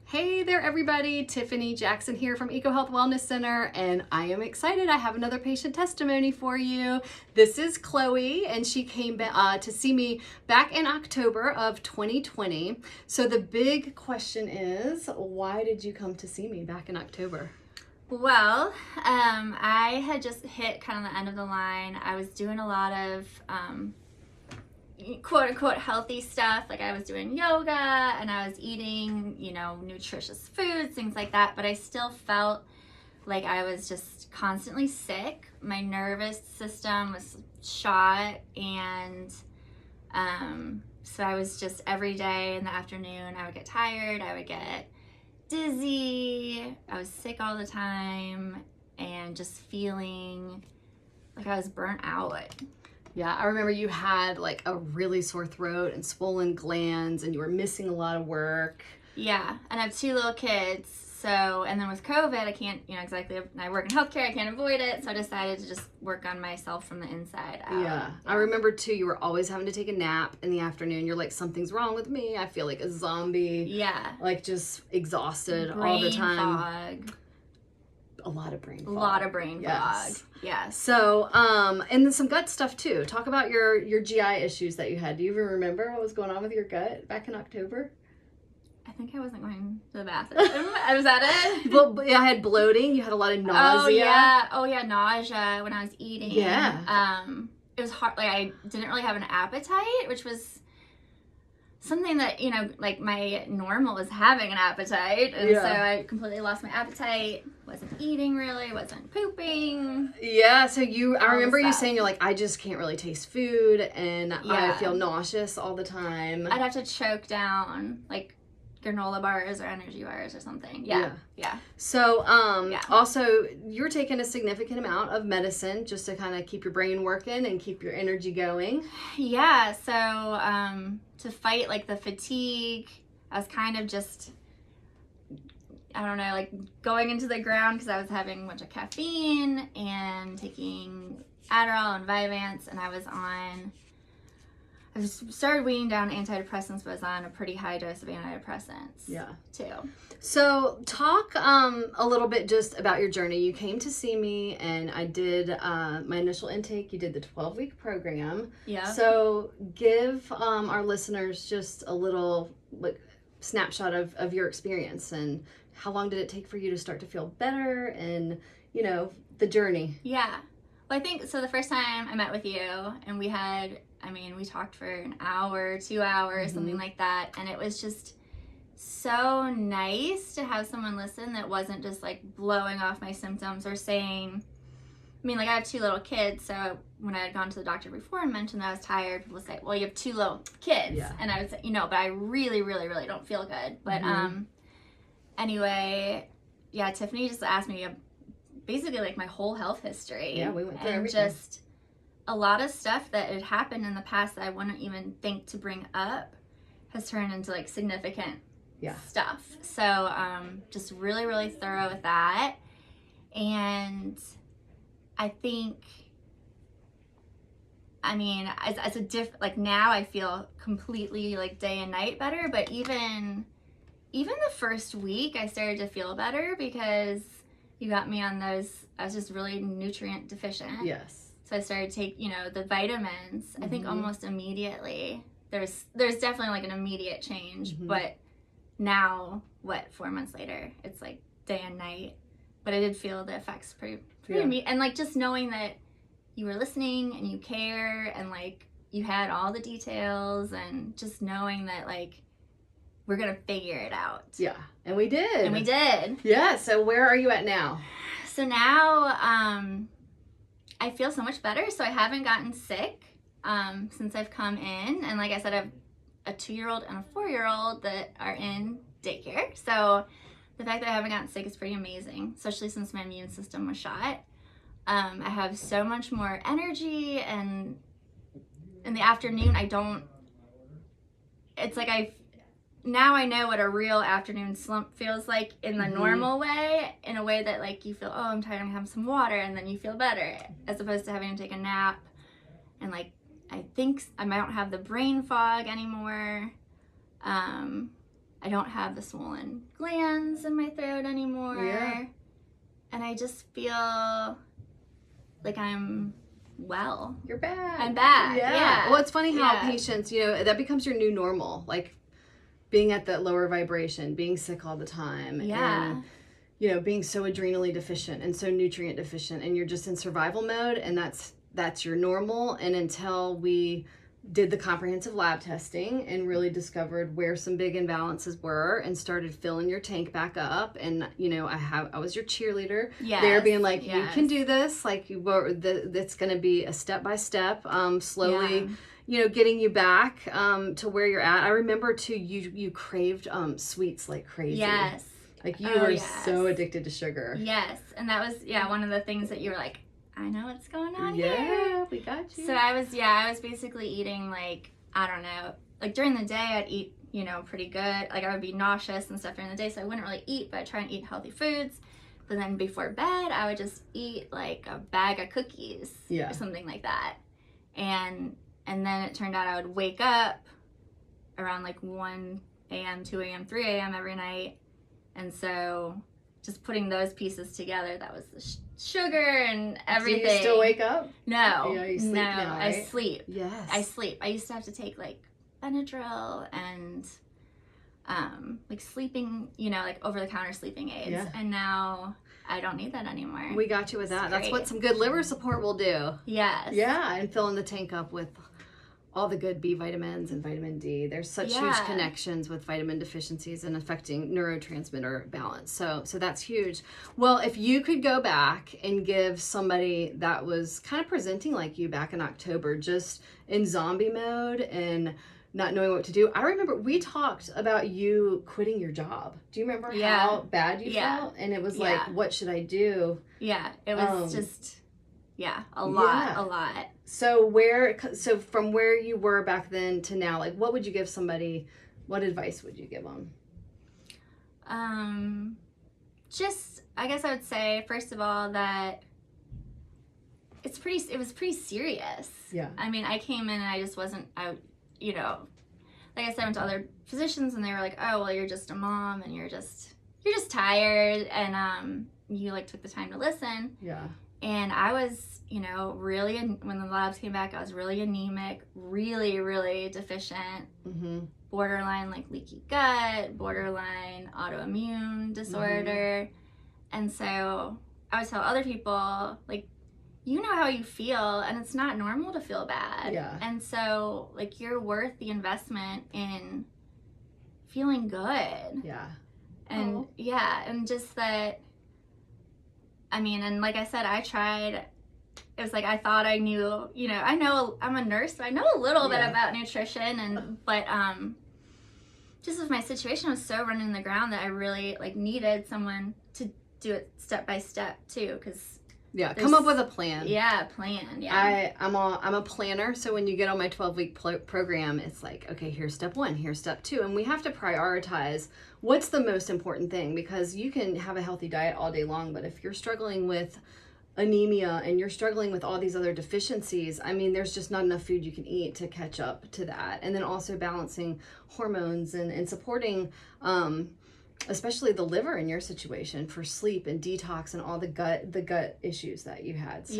Hey there everybody, Tiffany Jackson here from EcoHealth Wellness Center, and I am excited. I have another patient testimony for you. This is Chloe, and she came to see me back in October of 2020. So the big question is, why did you come to see me back in October? Well, I had just hit kind of the end of the line. I was doing a lot of quote unquote healthy stuff. Like I was doing yoga and I was eating, nutritious foods, things like that. But I still felt like I was just constantly sick. My nervous system was shot, and so I was just every day in the afternoon, I would get tired, I would get dizzy, I was sick all the time, and just feeling like I was burnt out. Yeah, I remember you had like a really sore throat and swollen glands, and you were missing a lot of work. Yeah, and I have 2 little kids, so, and then with COVID, I can't, exactly, I work in healthcare, I can't avoid it, so I decided to just work on myself from the inside out. Yeah, I remember too, you were always having to take a nap in the afternoon. You're like, something's wrong with me. I feel like a zombie. Yeah. Like just exhausted Brain all the time. fog. A lot of brain fog. A lot of brain fog. Yes. So, and then some gut stuff too. Talk about your GI issues that you had. Do you even remember what was going on with your gut back in October? I think I wasn't going to the bathroom. Was that it? Well, I had bloating. You had a lot of nausea. Oh yeah, nausea when I was eating. Yeah. It was hard. Like I didn't really have an appetite, which was something that, like my normal is having an appetite. And so I completely lost my appetite. Wasn't eating really, wasn't pooping. Yeah, so I remember you saying, you're like, I just can't really taste food, and I feel nauseous all the time. I'd have to choke down like granola bars or energy bars or something. Yeah. So, also, you're taking a significant amount of medicine just to kind of keep your brain working and keep your energy going. Yeah, so to fight like the fatigue, I was kind of just, I don't know, like going into the ground because I was having a bunch of caffeine and taking Adderall and Vyvanse, and I started weaning down antidepressants, but I was on a pretty high dose of antidepressants. Yeah. Too. So talk a little bit just about your journey. You came to see me, and I did my initial intake. You did the 12-week program. Yeah. So give our listeners just a little snapshot of your experience, and how long did it take for you to start to feel better, and the journey. Yeah. Well, I think so. The first time I met with you, and we talked for an hour, 2 hours, something like that. And it was just so nice to have someone listen that wasn't just like blowing off my symptoms or saying, I have 2 little kids. So when I had gone to the doctor before and mentioned that I was tired, people would say, well, you have 2 little kids. Yeah. And I would say, but I really, really, really don't feel good. But anyway, yeah, Tiffany just asked me basically like my whole health history. Yeah, we went through and everything. Just a lot of stuff that had happened in the past that I wouldn't even think to bring up has turned into like significant stuff. So just really, really thorough with that. And I think, as a like now I feel completely like day and night better, but even the first week I started to feel better because you got me on those, I was just really nutrient deficient. Yes. So I started to take, the vitamins, I think almost immediately. There's definitely like an immediate change, but now, 4 months later, it's like day and night. But I did feel the effects pretty immediate. And like just knowing that you were listening and you care and like you had all the details, and just knowing that like we're going to figure it out. Yeah, and we did. Yeah, so where are you at now? So now, I feel so much better. So I haven't gotten sick since I've come in. And like I said, I have a 2-year-old and a 4-year-old that are in daycare. So the fact that I haven't gotten sick is pretty amazing, especially since my immune system was shot. I have so much more energy, and in the afternoon, it's like now I know what a real afternoon slump feels like in the normal way, in a way that like you feel, oh, I'm tired, I'm gonna have some water, and then you feel better, as opposed to having to take a nap. And like I think I don't have the brain fog anymore. I I don't have the swollen glands in my throat anymore. Yeah. And I just feel like I'm well. You're back. I'm back. Yeah. Well, it's funny how Yeah. patients, that becomes your new normal. Like being at that lower vibration, being sick all the time. Yeah. And, being so adrenally deficient and so nutrient deficient, and you're just in survival mode, and that's your normal. And until we did the comprehensive lab testing and really discovered where some big imbalances were and started filling your tank back up, and I was your cheerleader. Yes. They're being like, you Yes. can do this, like that's going to be a step by step, slowly getting you back to where you're at. I remember too, you craved sweets like crazy. Yes. Like you Oh, were yes. so addicted to sugar. Yes. And that was, one of the things that you were like, I know what's going on here. Yeah, we got you. So I was basically eating like, I don't know, like during the day I'd eat, pretty good. Like I would be nauseous and stuff during the day, so I wouldn't really eat, but I'd try and eat healthy foods. But then before bed, I would just eat like a bag of cookies Yeah. or something like that. And then it turned out I would wake up around like 1 a.m., 2 a.m., 3 a.m. every night. And so just putting those pieces together, that was the sugar and everything. Do you still wake up? No. Yeah, you sleep no, now, I right? sleep. Yes. I sleep. I used to have to take like Benadryl and like sleeping, like over-the-counter sleeping aids. Yeah. And now I don't need that anymore. We got you with that. It's That's what great. some good liver support will do. Yes. Yeah, and filling the tank up with all the good B vitamins and vitamin D. There's such huge Yeah. connections with vitamin deficiencies and affecting neurotransmitter balance. So that's huge. Well, if you could go back and give somebody that was kind of presenting like you back in October, just in zombie mode and not knowing what to do. I remember we talked about you quitting your job. Do you remember Yeah. how bad you Yeah. felt? And it was Yeah. like, what should I do? Yeah. It was just, a lot, Yeah. a lot. So from where you were back then to now, like what would you give somebody? What advice would you give them? Just, I guess I would say, first of all, that it was pretty serious. Yeah. I mean, I came in and I just wasn't, like I said, I went to other physicians and they were like, oh, well, you're just a mom and you're just tired. And, you like took the time to listen. Yeah. And I was, really, when the labs came back, I was really anemic, really, really deficient, Mm-hmm. borderline like leaky gut, borderline autoimmune disorder. And so I would tell other people, like, you know how you feel, and it's not normal to feel bad. Yeah. And so, like, you're worth the investment in feeling good. Yeah. And Oh. and just that, I mean, and like I said, I tried. It was like I thought I knew, I know I'm a nurse, so I know a little bit Yeah. about nutrition, but just with my situation, I was so running the ground that I really like needed someone to do it step by step too, because Yeah. Come up with a plan. plan. Yeah, I'm a planner, so when you get on my 12-week program, it's like, okay, here's step 1, here's step 2, and we have to prioritize what's the most important thing, because you can have a healthy diet all day long, but if you're struggling with anemia and you're struggling with all these other deficiencies, I mean, there's just not enough food you can eat to catch up to that. And then also balancing hormones and supporting especially the liver in your situation for sleep and detox and all the gut issues that you had. So,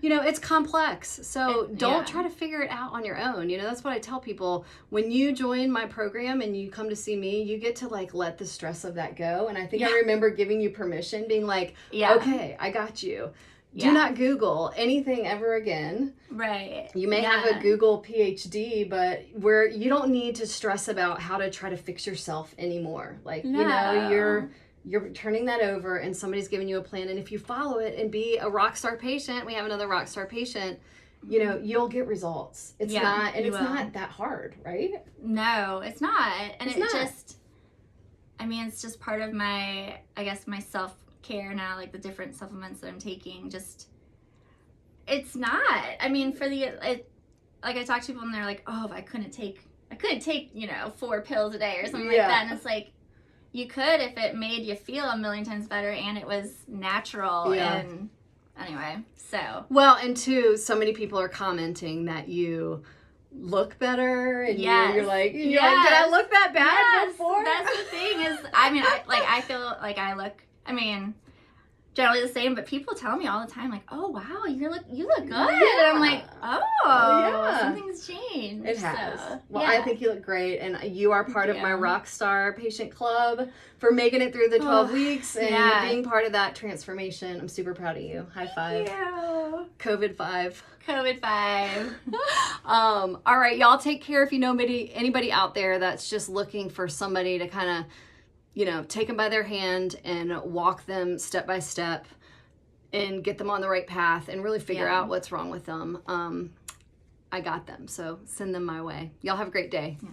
Yeah. It's complex. So don't yeah. try to figure it out on your own. That's what I tell people. When you join my program and you come to see me, you get to like let the stress of that go. And I think I remember giving you permission, being like, okay, I got you. Do not Google anything ever again. Right. You may have a Google PhD, but where you don't need to stress about how to try to fix yourself anymore. Like, you're turning that over and somebody's giving you a plan. And if you follow it and be a rock star patient, we have another rock star patient, you'll get results. It's not that hard, right? No, it's not. And It's not. it's just part of my, I guess, my self-care now, like the different supplements that I'm taking. Just, it's not. I mean, like I talk to people and they're like, oh, if I couldn't take 4 pills a day or something like that. And it's like, you could if it made you feel a million times better and it was natural. Yeah. And anyway, so. Well, and two, so many people are commenting that you look better and Yes. you're like, Yes. did I look that bad Yes, before? that's the thing is, I mean, I feel like I look, I mean, generally the same, but people tell me all the time, like, oh, wow, you look good. Yeah. And I'm like, oh, Yeah. something's changed. It has. So, Well, yeah. I think you look great, and you are part of my you. rock star patient club for making it through the 12 weeks and yeah. being part of that transformation. I'm super proud of you. High five. Ew. COVID 5. COVID 5. All right, y'all take care. If you know anybody out there that's just looking for somebody to kind of, take them by their hand and walk them step by step and get them on the right path and really figure out what's wrong with them. I got them. So send them my way. Y'all have a great day. Yeah.